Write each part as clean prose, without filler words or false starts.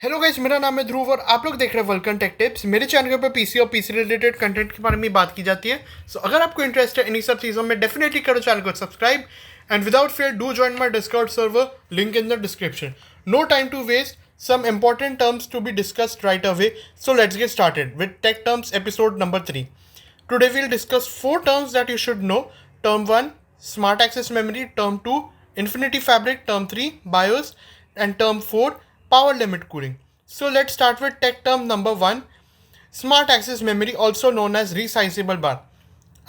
Hello guys, मेरा नाम है ध्रुव और आप लोग देख रहे हैं वल्कन टेक टिप्स। मेरे चैनल पर पीसी और पीसी रिलेटेड कंटेंट के बारे में बात की जाती है। सो अगर आपको इंटरेस्ट है इन्हीं सब चीज़ों में, डेफिनेटली करो चैनल को subscribe and without fear do join my Discord server, link in the description. No time to waste, some important terms to be discussed right away. So let's get started with Tech Terms episode number 3. Today we'll discuss 4 terms that you should know. Term 1, Smart Access Memory. Term 2, Infinity Fabric. Term 3, BIOS. And Term 4, Power Limit Cooling. So let's start with tech term number 1, Smart Access Memory, also known as Resizable Bar.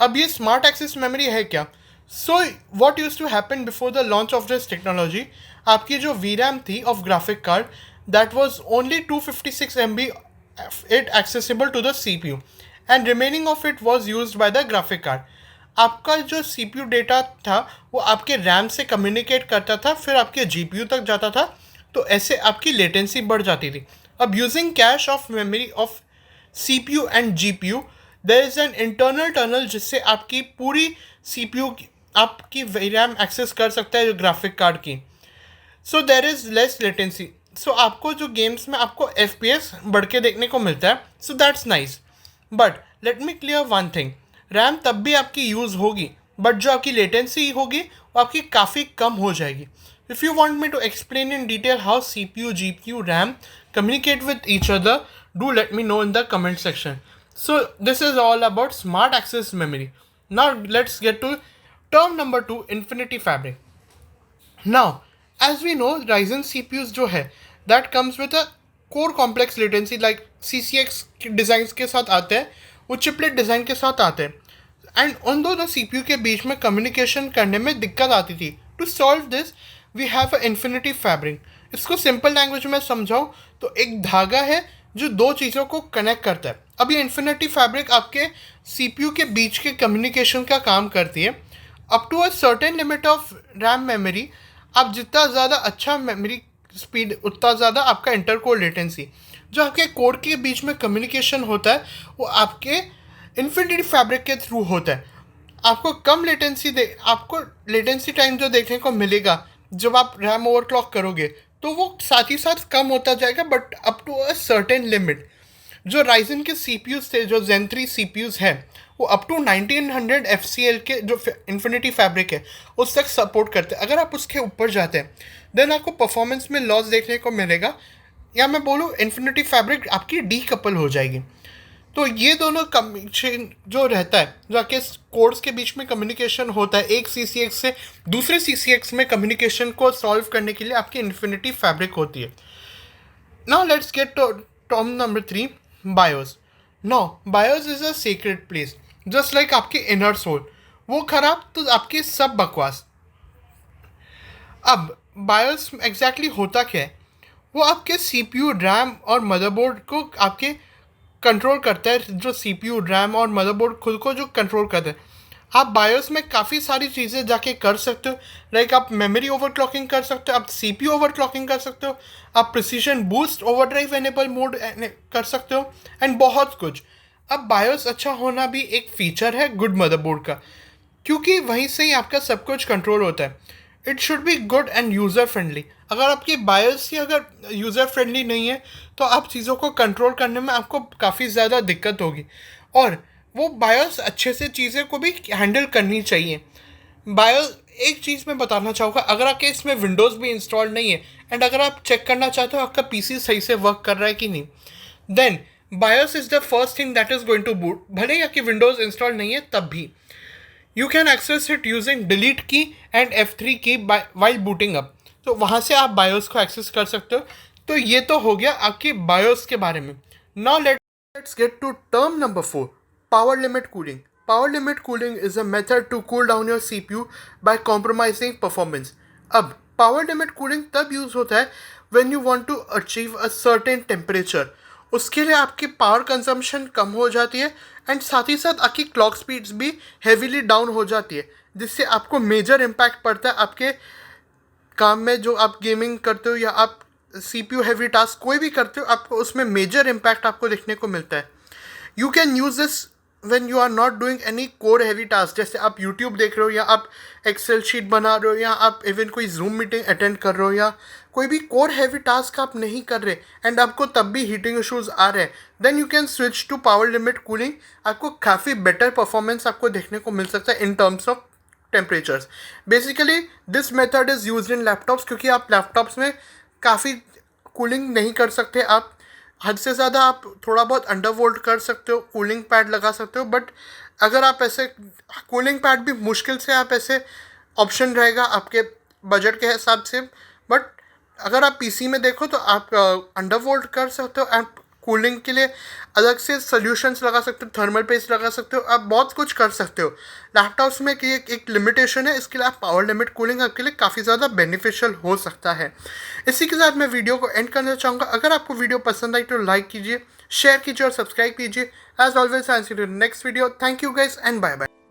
अब ये smart access memory है क्या? So what use to happen before the launch of this technology, आपकी जो V RAM थी of graphic card, that was only 256 MB it accessible to the C P U and remaining of it was use by the graphic card. आपका जो सी P you data था वो आपके RAM से communicate करता था, फिर आपके जी पी यू तक जाता था, तो ऐसे आपकी लेटेंसी बढ़ जाती थी. अब using cache of memory of C P U and G P U, there is an internal tunnel जिससे आपकी पूरी सी पी यू आपकी रैम एक्सेस कर सकता है ग्राफिक कार्ड की. So there is less latency. So आपको जो गेम्स में आपको एफ पी एस बढ़ के देखने को मिलता है, so that's nice. But let me clear one thing, RAM तब भी आपकी यूज़ होगी, बट जो आपकी लेटेंसी होगी वो आपकी काफ़ी कम हो जाएगी. If you want me to explain in detail how C P U, G P U, RAM communicate with each other, do let me know in the comment section. So this is all about smart access memory. Now let's get to term number 2, Infinity Fabric. Now as we know, Ryzen CPUs जो है that comes with a core complex latency like CCX designs के साथ आते हैं, वो चिपलेट design के साथ आते हैं, एंड उन दोनों सी पी यू के बीच में कम्युनिकेशन करने में दिक्कत आती थी. To solve this we have a infinity fabric. इसको सिंपल लैंग्वेज में समझाऊँ तो एक धागा है जो दो चीज़ों को कनेक्ट करता है. अब ये इन्फिनिटी फैब्रिक आपके सी पी यू के बीच के कम्युनिकेशन का काम करती है. Up to a certain limit of RAM memory, आप जितना ज़्यादा अच्छा मेमोरी स्पीड, उतना ज़्यादा आपका इंटर कोर लेटेंसी. जो आपके कोर के बीच में कम्युनिकेशन होता है वो आपके इन्फिनिटी फैब्रिक के थ्रू होता है. आपको कम आपको लेटेंसी टाइम जो देखने को मिलेगा जब आप रैम ओवरक्लॉक करोगे, तो वो साथ ही साथ कम होता जाएगा, but up to a certain limit. जो राइजन के सी पी यूज़ थे, जो जेन 3 सी पी यूज़ हैं, वो up to 1900 F C L के जो इन्फिनिटी फैब्रिक है उस तक सपोर्ट करते हैं. अगर आप उसके ऊपर जाते हैं देन आपको परफॉर्मेंस में लॉस देखने को मिलेगा, या मैं बोलूँ इन्फिनिटी फैब्रिक आपकी डी कपल हो जाएगी. तो ये दोनों कम्युनिकेशन जो रहता है, जो आपके कोड्स के बीच में कम्युनिकेशन होता है, एक सी सी एक्स से दूसरे सी सी एक्स में कम्युनिकेशन को सॉल्व करने के लिए आपकी इन्फिनिटी फैब्रिक होती है. Now let's get to term number 3, BIOS. No, BIOS is a secret place, just like आपकी इनर सोल. वो खराब तो आपकी सब बकवास. अब बायोस एग्जैक्टली होता क्या है? वो आपके सी पी यू, रैम और मदरबोर्ड को आपके कंट्रोल करता है. जो सी पी यू, रैम और मदरबोर्ड खुद को जो कंट्रोल करते हैं. आप बायोस में काफ़ी सारी चीज़ें जाके कर सकते हो, लाइक आप मेमोरी ओवरक्लॉकिंग कर सकते हो, आप सी पी यू ओवरक्लॉकिंग कर सकते हो, आप precision boost overdrive enable mode कर सकते हो, एंड बहुत कुछ. अब बायोस अच्छा होना भी एक फीचर है गुड मदरबोर्ड का, क्योंकि वहीं से ही आपका सब कुछ कंट्रोल होता है. It should be good end user friendly. अगर आपकी बायोस ही अगर यूज़र फ्रेंडली नहीं है तो आप चीज़ों को कंट्रोल करने में आपको काफ़ी ज़्यादा दिक्कत होगी. और वो बायोस अच्छे से चीज़ें को भी हैंडल करनी चाहिए. बायोस, एक चीज़ मैं बताना चाहूँगा, अगर आपके इसमें विंडोज़ भी इंस्टॉल नहीं है एंड अगर आप चेक करना चाहते हो आपका पीसी सही से वर्क कर रहा है कि नहीं, then BIOS is the first thing that is going to boot. भले ही आपकी विंडोज़ इंस्टॉल नहीं है तब भी you can access it using delete key and F3 key while booting up. तो वहाँ से आप बायोस को एक्सेस कर सकते हो. तो ये तो हो गया आपकी बायोस के बारे में. Now let's get to term number 4, power limit cooling. Power limit cooling is a method to cool down your C P U by compromising performance. अब पावर लिमिट कूलिंग तब यूज़ होता है when you want to achieve a certain temperature. उसके लिए आपकी power consumption कम हो जाती है एंड साथ ही साथ आपकी क्लॉक स्पीड्स भी हेवीली डाउन हो जाती है, जिससे आपको मेजर इम्पैक्ट पड़ता है आपके काम में. जो आप गेमिंग करते हो या आप C P U heavy task कोई भी करते हो, आपको उसमें मेजर इम्पैक्ट आपको देखने को मिलता है. You can use this when you are not doing any core heavy task, जैसे आप यूट्यूब देख रहे हो या आप एक्सेल शीट बना रहे हो या आप इवन कोई जूम मीटिंग अटेंड कर रहे हो या कोई भी कोर हैवी टास्क आप नहीं कर रहे एंड आपको तब भी हीटिंग इश्यूज आ रहे हैं, then you can switch to power limit cooling. आपको काफ़ी बेटर परफॉर्मेंस आपको देखने को मिल सकता है in terms of temperatures. Basically this method is use in laptops, क्योंकि आप लैपटॉप्स में काफ़ी कूलिंग नहीं कर सकते। आप हद से ज़्यादा आप थोड़ा बहुत अंडर वोल्ट कर सकते हो, कूलिंग पैड लगा सकते हो, बट अगर आप ऐसे कूलिंग पैड भी मुश्किल से आप ऐसे ऑप्शन रहेगा आपके बजट के हिसाब से। बट अगर आप पीसी में देखो तो आप अंडर वोल्ट कर सकते हो। आप कूलिंग के लिए अलग से सोल्यूशंस लगा सकते हो, थर्मल पेस्ट लगा सकते हो, आप बहुत कुछ कर सकते हो। लैपटॉप्स में कि एक लिमिटेशन है, इसके लिए आप पावर लिमिट कूलिंग आपके लिए काफ़ी ज़्यादा बेनिफिशियल हो सकता है। इसी के साथ मैं वीडियो को एंड करना चाहूँगा। अगर आपको वीडियो पसंद आई तो लाइक कीजिए, शेयर कीजिए और सब्सक्राइब कीजिए। As always I see you next video. Thank you guys and bye bye.